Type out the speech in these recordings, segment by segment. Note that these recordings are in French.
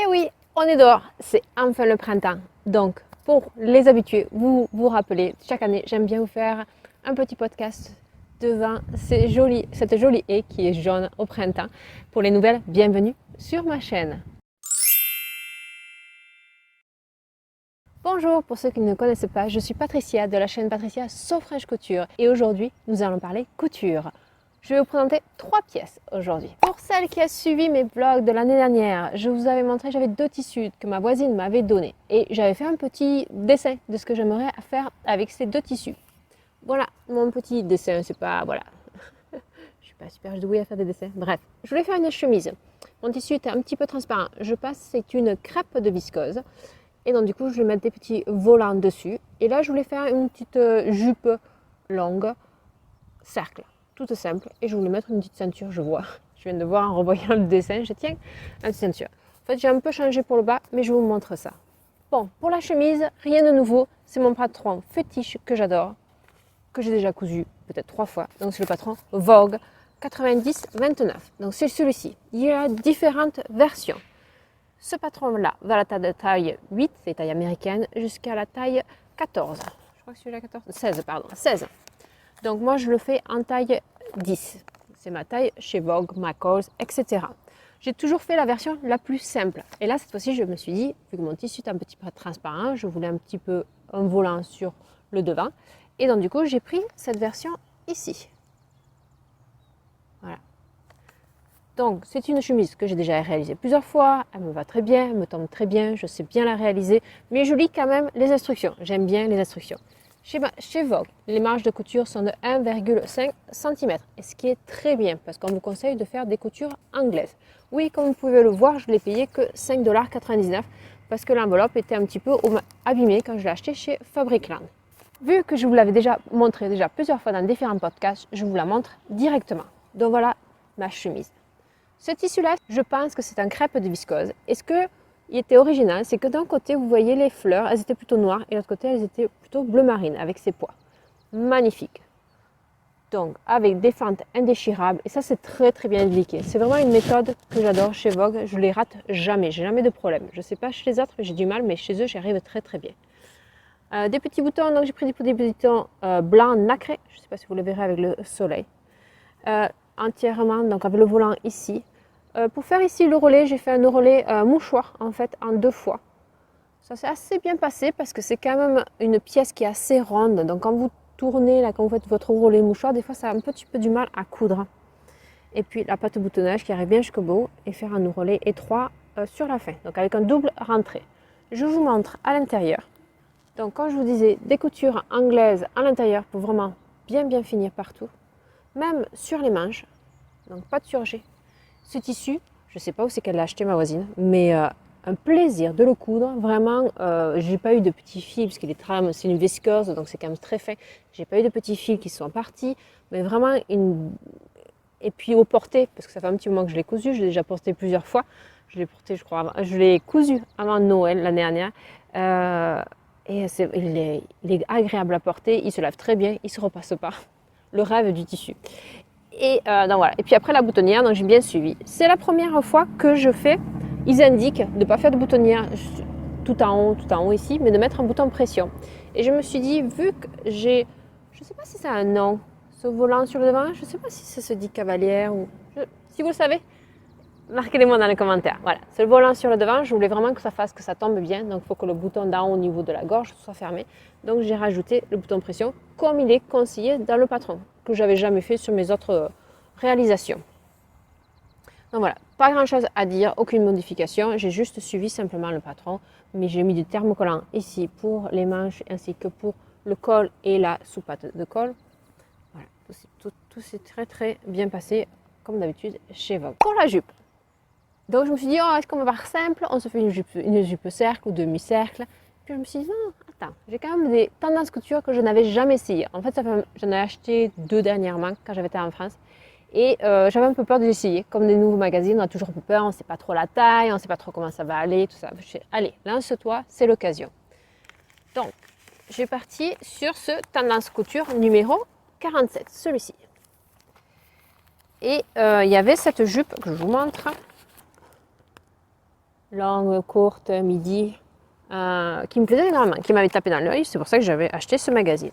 Et oui, on est dehors, c'est enfin le printemps. Donc, pour les habitués, vous vous rappelez, chaque année, j'aime bien vous faire un petit podcast devant cette jolie haie qui est jaune au printemps. Pour les nouvelles, bienvenue sur ma chaîne. Bonjour, pour ceux qui ne me connaissent pas, je suis Patricia de la chaîne Patricia So French Couture et aujourd'hui, nous allons parler couture. Je vais vous présenter 3 pièces aujourd'hui. Pour celle qui a suivi mes vlogs de l'année dernière, je vous avais montré, j'avais 2 tissus que ma voisine m'avait donné et j'avais fait un petit dessin de ce que j'aimerais faire avec ces 2 tissus. Voilà mon petit dessin, c'est pas, voilà, je suis pas super douée à faire des dessins. Bref, je voulais faire une chemise. Mon tissu était un petit peu transparent. Je passe, c'est une crêpe de viscose. Et donc du coup, je vais mettre des petits volants dessus. Et là, je voulais faire une petite jupe longue, cercle, toute simple. Et je voulais mettre une petite ceinture, je vois. Je viens de voir en revoyant le dessin, je tiens une petite ceinture. En fait, j'ai un peu changé pour le bas, mais je vous montre ça. Bon, pour la chemise, rien de nouveau. C'est mon patron fétiche que j'adore, que j'ai déjà cousu peut-être 3 fois. Donc c'est le patron Vogue 90-29. Donc c'est celui-ci. Il y a différentes versions. Ce patron-là va à la taille 8, c'est taille américaine, jusqu'à la taille 14. Je crois que celui-là 14, 16, pardon, 16. Donc moi, je le fais en taille 10. C'est ma taille chez Vogue, McCall's, etc. J'ai toujours fait la version la plus simple. Et là, cette fois-ci, je me suis dit, vu que mon tissu est un petit peu transparent, je voulais un petit peu un volant sur le devant. Et donc, du coup, j'ai pris cette version ici. Voilà. Donc, c'est une chemise que j'ai déjà réalisée plusieurs fois. Elle me va très bien, elle me tombe très bien, je sais bien la réaliser. Mais je lis quand même les instructions. J'aime bien les instructions. Chez Vogue, les marges de couture sont de 1,5 cm. Et ce qui est très bien, parce qu'on vous conseille de faire des coutures anglaises. Oui, comme vous pouvez le voir, je ne l'ai payé que 5,99 $, parce que l'enveloppe était un petit peu abîmée quand je l'ai acheté chez Fabricland. Vu que je vous l'avais déjà montré plusieurs fois dans différents podcasts, je vous la montre directement. Donc voilà ma chemise. Ce tissu-là, je pense que c'est un crêpe de viscose. Et ce qui était original, c'est que d'un côté, vous voyez les fleurs, elles étaient plutôt noires, et de l'autre côté, elles étaient plutôt bleu marine, avec ses pois. Magnifique. Donc, avec des fentes indéchirables, et ça, c'est très très bien indiqué. C'est vraiment une méthode que j'adore chez Vogue, je les rate jamais, j'ai jamais de problème. Je ne sais pas chez les autres, j'ai du mal, mais chez eux, j'y arrive très très bien. Des petits boutons, donc j'ai pris des petits boutons blancs nacrés, je ne sais pas si vous le verrez avec le soleil. Entièrement, donc avec le volant ici. Pour faire ici le relais, j'ai fait un relais mouchoir en fait en 2 fois. Ça s'est assez bien passé parce que c'est quand même une pièce qui est assez ronde. Donc quand vous tournez, là, quand vous faites votre relais mouchoir, des fois ça a un petit peu du mal à coudre. Et puis la pâte boutonnage qui arrive bien jusqu'au bout et faire un relais étroit sur la fin. Donc avec un double rentré. Je vous montre à l'intérieur. Donc quand je vous disais des coutures anglaises à l'intérieur pour vraiment bien finir partout. Même sur les manches. Donc pas de surjet. Ce tissu, je ne sais pas où c'est qu'elle l'a acheté ma voisine, mais un plaisir de le coudre. Vraiment, j'ai pas eu de petits fils, parce qu'il est c'est une viscose, donc c'est quand même très fin. J'ai pas eu de petits fils qui sont partis, mais vraiment Et puis au porté, parce que ça fait un petit moment que je l'ai cousu, je l'ai déjà porté plusieurs fois. Je l'ai porté, je crois, je l'ai cousu avant Noël l'année dernière. Et il est agréable à porter, il se lave très bien, il ne se repasse pas. Le rêve du tissu. Et donc voilà. Et puis après la boutonnière, donc j'ai bien suivi. C'est la première fois que je fais, ils indiquent de ne pas faire de boutonnière tout en haut ici, mais de mettre un bouton pression. Et je me suis dit, vu que j'ai, je ne sais pas si c'est un nom, ce volant sur le devant, je ne sais pas si ça se dit cavalière ou... si vous le savez, marquez-les-moi dans les commentaires. Voilà, c'est le volant sur le devant, je voulais vraiment que ça tombe bien, donc il faut que le bouton d'en haut au niveau de la gorge soit fermé. Donc j'ai rajouté le bouton pression comme il est conseillé dans le patron, que j'avais jamais fait sur mes autres réalisations. Donc voilà, pas grand chose à dire, aucune modification, j'ai juste suivi simplement le patron, mais j'ai mis du thermocollant ici pour les manches ainsi que pour le col et la sous-patte de col. Voilà, tout s'est très bien passé comme d'habitude chez Vogue. Pour la jupe, donc je me suis dit, oh, est-ce qu'on va voir simple, on se fait une jupe cercle ou demi-cercle. Puis je me suis dit, non, attends, j'ai quand même des tendances couture que je n'avais jamais essayé. En fait, j'en ai acheté 2 dernièrement quand j'avais été en France. Et j'avais un peu peur de l'essayer. Comme des nouveaux magazines, on a toujours un peu peur, on ne sait pas trop la taille, on ne sait pas trop comment ça va aller, tout ça. Allez, lance-toi, c'est l'occasion. Donc, j'ai parti sur ce tendance couture numéro 47, celui-ci. Et il y avait cette jupe que je vous montre. longue, courte, midi, qui me plaisait énormément, qui m'avait tapé dans l'œil. C'est pour ça que j'avais acheté ce magazine.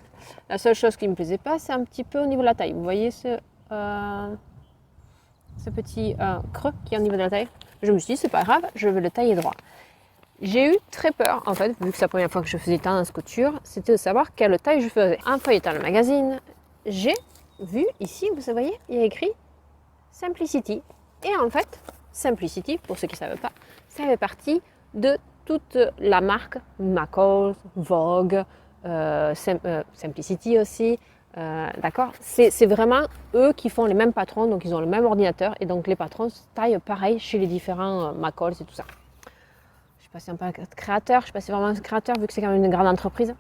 La seule chose qui ne me plaisait pas, c'est un petit peu au niveau de la taille. Vous voyez ce petit creux qui est au niveau de la taille? Je me suis dit, c'est pas grave, je vais le tailler droit. J'ai eu très peur, en fait, vu que c'est la première fois que je faisais tendance couture, c'était de savoir quelle taille je faisais. En feuilletant le magazine, j'ai vu ici, vous voyez, il y a écrit Simplicity. Et en fait, Simplicity, pour ceux qui ne savent pas, ça fait partie de toute la marque McCall, Vogue, Simplicity aussi. D'accord, c'est vraiment eux qui font les mêmes patrons, donc ils ont le même ordinateur et donc les patrons taillent pareil chez les différents McCall et tout ça. Je ne sais pas si on parle de créateur, je ne sais pas si c'est vraiment un créateur vu que c'est quand même une grande entreprise.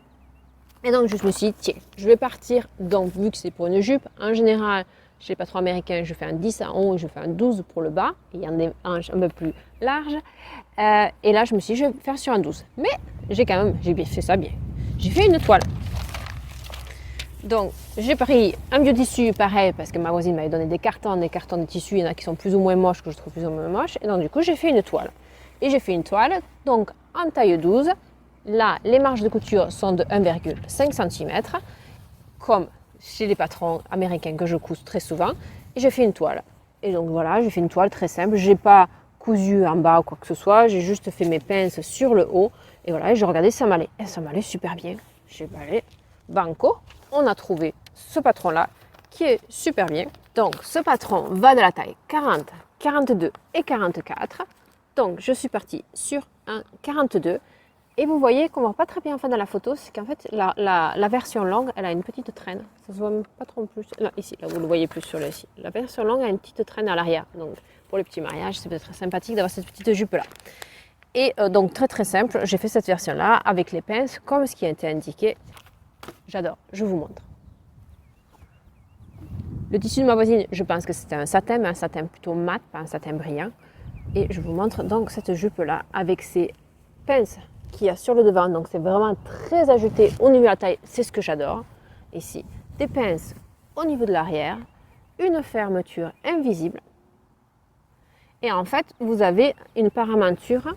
Et donc je me suis dit, tiens, je vais partir, donc vu que c'est pour une jupe, en général, chez les patrons américains, je fais un 10 en haut et je fais un 12 pour le bas. Il y en a des hanches un peu plus larges. Et là, je me suis dit, je vais faire sur un 12. Mais j'ai fait ça bien. J'ai fait une toile. Donc, j'ai pris un biotissu pareil, parce que ma voisine m'avait donné des cartons de tissu. Il y en a qui sont plus ou moins moches, que je trouve plus ou moins moches. Et donc, du coup, j'ai fait une toile. Et j'ai fait une toile, donc en taille 12. Là, les marges de couture sont de 1,5 cm, comme chez les patrons américains que je couds très souvent. Et j'ai fait une toile. Et donc voilà, j'ai fait une toile très simple. Je n'ai pas cousu en bas ou quoi que ce soit. J'ai juste fait mes pinces sur le haut. Et voilà, et je regardais, ça m'allait. Et ça m'allait super bien. J'ai allé banco. On a trouvé ce patron-là qui est super bien. Donc, ce patron va de la taille 40, 42 et 44. Donc, je suis partie sur un 42. Et vous voyez qu'on ne voit pas très bien en fait, dans la photo, c'est qu'en fait, la version longue, elle a une petite traîne. Ça se voit même pas trop plus. Là, ici, là, vous le voyez plus sur le site. La version longue a une petite traîne à l'arrière. Donc, pour les petits mariages, c'est peut-être sympathique d'avoir cette petite jupe-là. Et donc, très très simple, j'ai fait cette version-là avec les pinces, comme ce qui a été indiqué. J'adore, je vous montre. Le tissu de ma voisine, je pense que c'était un satin, mais un satin plutôt mat, pas un satin brillant. Et je vous montre donc cette jupe-là avec ces pinces qu'il y a sur le devant. Donc c'est vraiment très ajouté au niveau de la taille, c'est ce que j'adore. Ici, des pinces au niveau de l'arrière, une fermeture invisible. Et en fait, vous avez une paramanture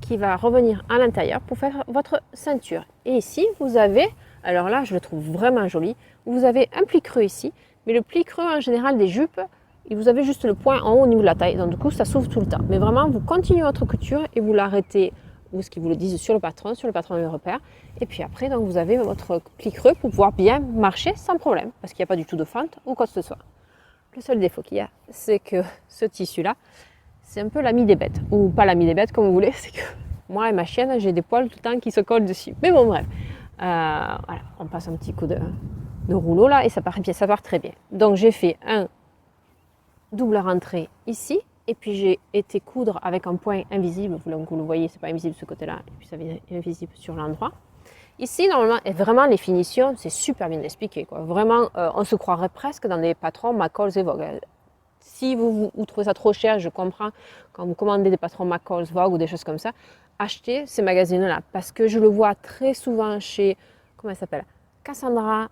qui va revenir à l'intérieur pour faire votre ceinture. Et ici, vous avez, alors là, je le trouve vraiment joli, vous avez un pli creux ici, mais le pli creux en général des jupes, et vous avez juste le point en haut au niveau de la taille. Donc du coup, ça s'ouvre tout le temps. Mais vraiment, vous continuez votre couture et vous l'arrêtez, ou ce qu'ils vous le disent sur le patron de repère. Et puis après, donc, vous avez votre pli creux pour pouvoir bien marcher sans problème, parce qu'il n'y a pas du tout de fente ou quoi que ce soit. Le seul défaut qu'il y a, c'est que ce tissu-là, c'est un peu l'ami des bêtes, ou pas l'ami des bêtes comme vous voulez, c'est que moi et ma chienne, j'ai des poils tout le temps qui se collent dessus. Mais bon, bref, voilà, on passe un petit coup de rouleau là et ça part très bien. Donc j'ai fait un double rentrée ici, et puis j'ai été coudre avec un point invisible, donc vous le voyez, c'est pas invisible de ce côté-là, et puis ça vient invisible sur l'endroit. Ici, normalement, et vraiment les finitions, c'est super bien expliqué, quoi. Vraiment, on se croirait presque dans des patrons McCall et Vogue. Si vous trouvez ça trop cher, je comprends, quand vous commandez des patrons McCall, Vogue ou des choses comme ça, achetez ces magazines-là, parce que je le vois très souvent chez, comment elle s'appelle, Cassandra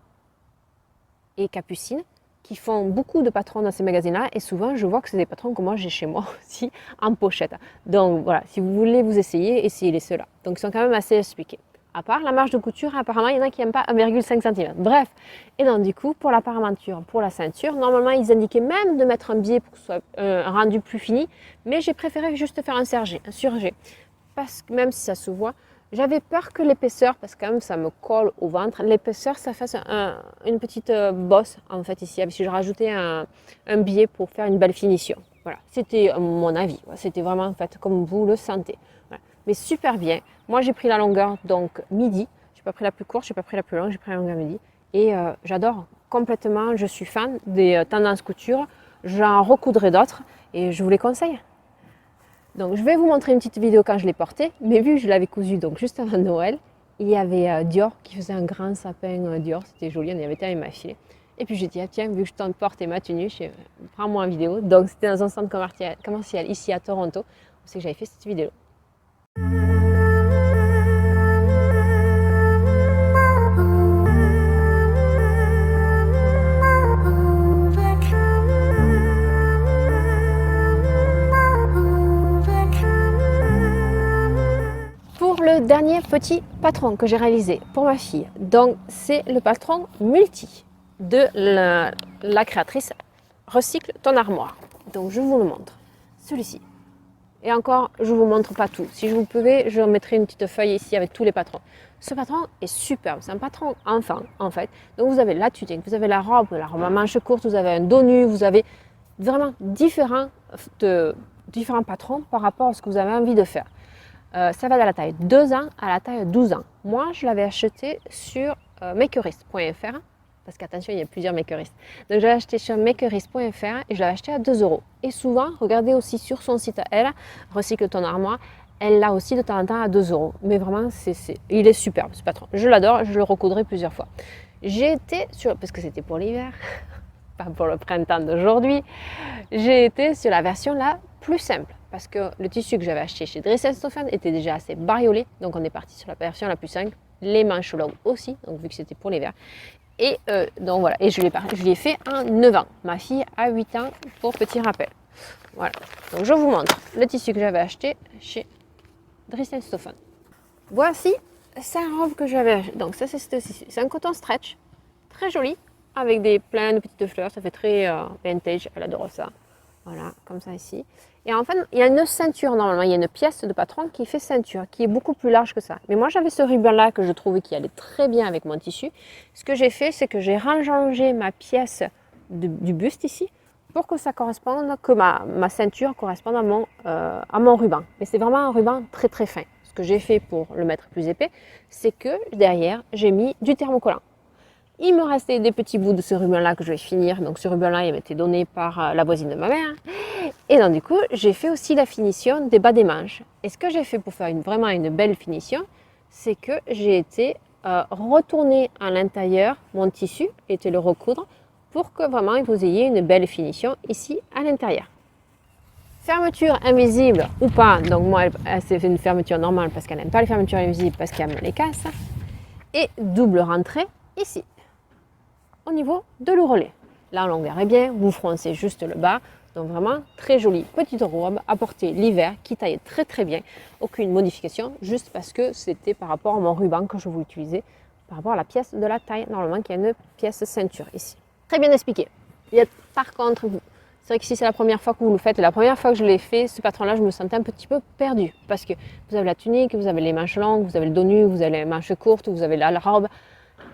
et Capucine, qui font beaucoup de patrons dans ces magazines-là, et souvent je vois que c'est des patrons que moi j'ai chez moi aussi en pochette. Donc voilà, si vous voulez vous essayer, essayez les ceux-là. Donc ils sont quand même assez expliqués. À part la marge de couture, apparemment il y en a qui n'aiment pas 1,5 cm. Bref, et donc du coup pour la paramanture, pour la ceinture, normalement ils indiquaient même de mettre un biais pour que ce soit un rendu plus fini, mais j'ai préféré juste faire un surjet. Parce que même si ça se voit, j'avais peur que l'épaisseur, parce que quand même ça me colle au ventre, l'épaisseur ça fasse une petite bosse en fait ici, si je rajoutais un biais pour faire une belle finition. Voilà, c'était mon avis, c'était vraiment en fait comme vous le sentez. Voilà. Mais super bien, moi j'ai pris la longueur donc midi, je n'ai pas pris la plus courte, je n'ai pas pris la plus longue, j'ai pris la longueur midi. Et j'adore complètement, je suis fan des tendances couture, j'en recoudrai d'autres et je vous les conseille. Donc je vais vous montrer une petite vidéo quand je l'ai porté, mais vu que je l'avais cousu donc juste avant Noël, il y avait Dior qui faisait un grand sapin Dior, c'était joli, on y avait tellement mâché. Et puis j'ai dit, ah, tiens, vu que je t'en porte ma tenue, prends-moi en vidéo. Donc c'était dans un centre commercial ici à Toronto, c'est que j'avais fait cette vidéo. le dernier petit patron que j'ai réalisé pour ma fille. Donc c'est le patron multi de la créatrice Recycle ton armoire. Donc je vous le montre, celui-ci. Et encore, je ne vous montre pas tout. Si je vous pouvais, je mettrai une petite feuille ici avec tous les patrons. Ce patron est superbe, c'est un patron enfant en fait. Donc vous avez la tunique, vous avez la robe à manches courtes, vous avez un dos nu, vous avez vraiment différents patrons par rapport à ce que vous avez envie de faire. Ça va de la taille 2 ans à la taille 12 ans. Moi, je l'avais acheté sur makerist.fr parce qu'attention, il y a plusieurs makeristes. Donc, je l'ai acheté sur makerist.fr et je l'avais acheté à 2 €. Et souvent, regardez aussi sur son site à elle, Recycle ton armoire, elle l'a aussi de temps en temps à 2 €. Mais vraiment, il est superbe ce patron. Je l'adore, je le recoudrai plusieurs fois. J'ai été sur, parce que c'était pour l'hiver, pas pour le printemps d'aujourd'hui, j'ai été sur la version la plus simple. Parce que le tissu que j'avais acheté chez Dries & Stephan était déjà assez bariolé. Donc, on est parti sur la version la plus simple. Les manches longues aussi, donc vu que c'était pour l'hiver. Et donc voilà, et je l'ai fait en 9 ans. Ma fille a 8 ans pour petit rappel. Voilà, donc je vous montre le tissu que j'avais acheté chez Dries & Stephan. Voici sa robe que j'avais acheté. Donc ça c'est ce tissu, c'est un coton stretch, très joli, avec plein de petites fleurs, ça fait très vintage, elle adore ça. Voilà, comme ça ici. Et en fait, il y a une ceinture normalement, il y a une pièce de patron qui fait ceinture, qui est beaucoup plus large que ça. Mais moi, j'avais ce ruban-là que je trouvais qui allait très bien avec mon tissu. Ce que j'ai fait, c'est que j'ai rangé ma pièce du buste ici pour que ça corresponde, que ma ceinture corresponde à mon ruban. Mais c'est vraiment un ruban très très fin. Ce que j'ai fait pour le mettre plus épais, c'est que derrière, j'ai mis du thermocollant. Il me restait des petits bouts de ce ruban-là que je vais finir. Donc ce ruban-là, il m'a été donné par la voisine de ma mère. Et donc du coup, j'ai fait aussi la finition des bas des manches. Et ce que j'ai fait pour faire vraiment une belle finition, c'est que j'ai été retourner à l'intérieur mon tissu, et le recoudre pour que vraiment vous ayez une belle finition ici à l'intérieur. Fermeture invisible ou pas, donc moi c'est une fermeture normale parce qu'elle n'aime pas les fermetures invisibles parce qu'elle me les casse. Et double rentrée ici, au niveau de l'ourlet. Là, on verrait bien, vous froncez juste le bas. Donc vraiment très jolie petite robe à porter l'hiver qui taille très très bien. Aucune modification, juste parce que c'était par rapport à mon ruban que je voulais utiliser, par rapport à la pièce de la taille, normalement qui a une pièce ceinture ici. Très bien expliqué. Par contre, c'est vrai que si c'est la première fois que vous le faites, la première fois que je l'ai fait, ce patron-là, je me sentais un petit peu perdue. Parce que vous avez la tunique, vous avez les manches longues, vous avez le dos nu, vous avez les manches courtes, vous avez la robe.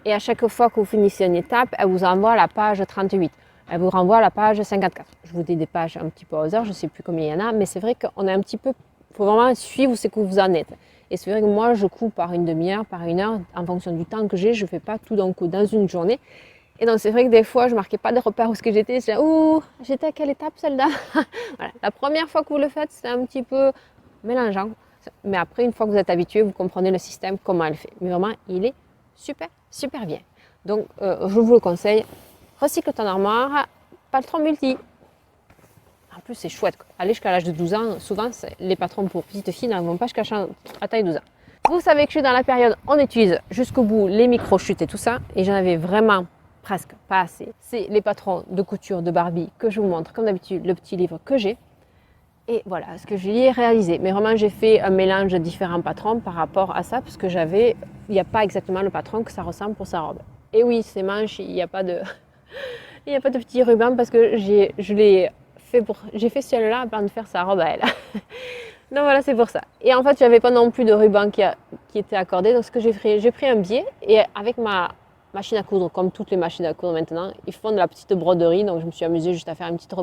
Et à chaque fois que vous finissez une étape, elle vous envoie à la page 38. Elle vous renvoie à la page 54. Je vous dis des pages un petit peu au hasard, je ne sais plus combien il y en a, mais c'est vrai qu'on est un petit peu, il faut vraiment suivre ce que vous en êtes. Et c'est vrai que moi, je coupe par une demi-heure, par 1 heure, en fonction du temps que j'ai, je ne fais pas tout d'un coup dans une journée. Et donc c'est vrai que des fois, je ne marquais pas de repères où ce que j'étais. Je disais, ouh, j'étais à quelle étape celle-là? Voilà. La première fois que vous le faites, c'est un petit peu mélangeant. Mais après, une fois que vous êtes habitué, vous comprenez le système, comment elle fait. Mais vraiment, il est super, super bien. Donc, je vous le conseille. Recycle ton armoire, patron multi. En plus, c'est chouette. Aller jusqu'à l'âge de 12 ans, souvent, les patrons pour petites filles n'en vont pas jusqu'à la taille 12 ans. Vous savez que je suis dans la période, on utilise jusqu'au bout les micro-chutes et tout ça. Et j'en avais vraiment presque pas assez. C'est les patrons de couture de Barbie que je vous montre, comme d'habitude, le petit livre que j'ai. Et voilà ce que je lui ai réalisé. Mais vraiment, j'ai fait un mélange de différents patrons par rapport à ça, parce que il n'y a pas exactement le patron que ça ressemble pour sa robe. Et oui, ces manches, il n'y a pas de... Il n'y a pas de petit ruban parce que j'ai fait celle-là avant de faire sa robe à elle. Donc voilà, c'est pour ça. Et en fait, je n'avais pas non plus de ruban qui était accordé. Donc ce que j'ai fait, j'ai pris un biais et avec ma machine à coudre, comme toutes les machines à coudre maintenant, ils font de la petite broderie. Donc je me suis amusée juste à faire une petite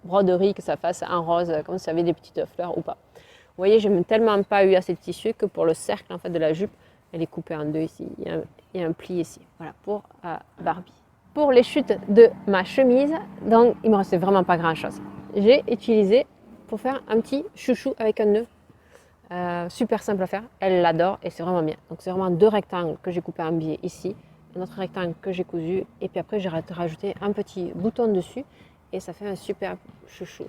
broderie que ça fasse en rose, comme si ça avait des petites fleurs ou pas. Vous voyez, je n'ai tellement pas eu assez de tissu que pour le cercle en fait, de la jupe, elle est coupée en deux ici. Il y a un pli ici. Voilà, pour Barbie. Pour les chutes de ma chemise, donc il me restait vraiment pas grand chose. J'ai utilisé pour faire un petit chouchou avec un nœud, super simple à faire, elle l'adore et c'est vraiment bien. Donc c'est vraiment 2 rectangles que j'ai coupé en biais ici, un autre rectangle que j'ai cousu et puis après j'ai rajouté un petit bouton dessus et ça fait un super chouchou.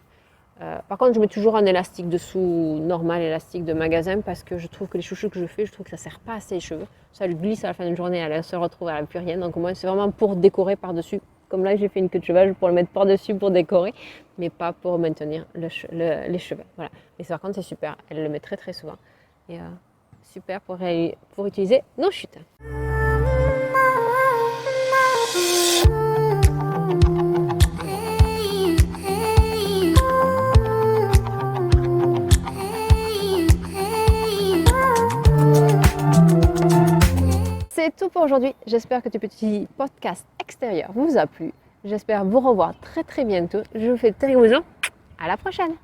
Par contre, je mets toujours un élastique dessous, normal, élastique de magasin, parce que je trouve que les chouchous que je fais, je trouve que ça ne sert pas assez les cheveux. Ça lui glisse à la fin de la journée, elle se retrouve, elle n'a plus rien. Donc moi, c'est vraiment pour décorer par-dessus. Comme là, j'ai fait une queue de cheval pour le mettre par-dessus pour décorer, mais pas pour maintenir les cheveux. Voilà. Mais par contre, c'est super. Elle le met très très souvent. Et super pour utiliser nos chutes. C'est tout pour aujourd'hui. J'espère que ce petit podcast extérieur vous a plu. J'espère vous revoir très très bientôt. Je vous fais de très gros bisous. À la prochaine.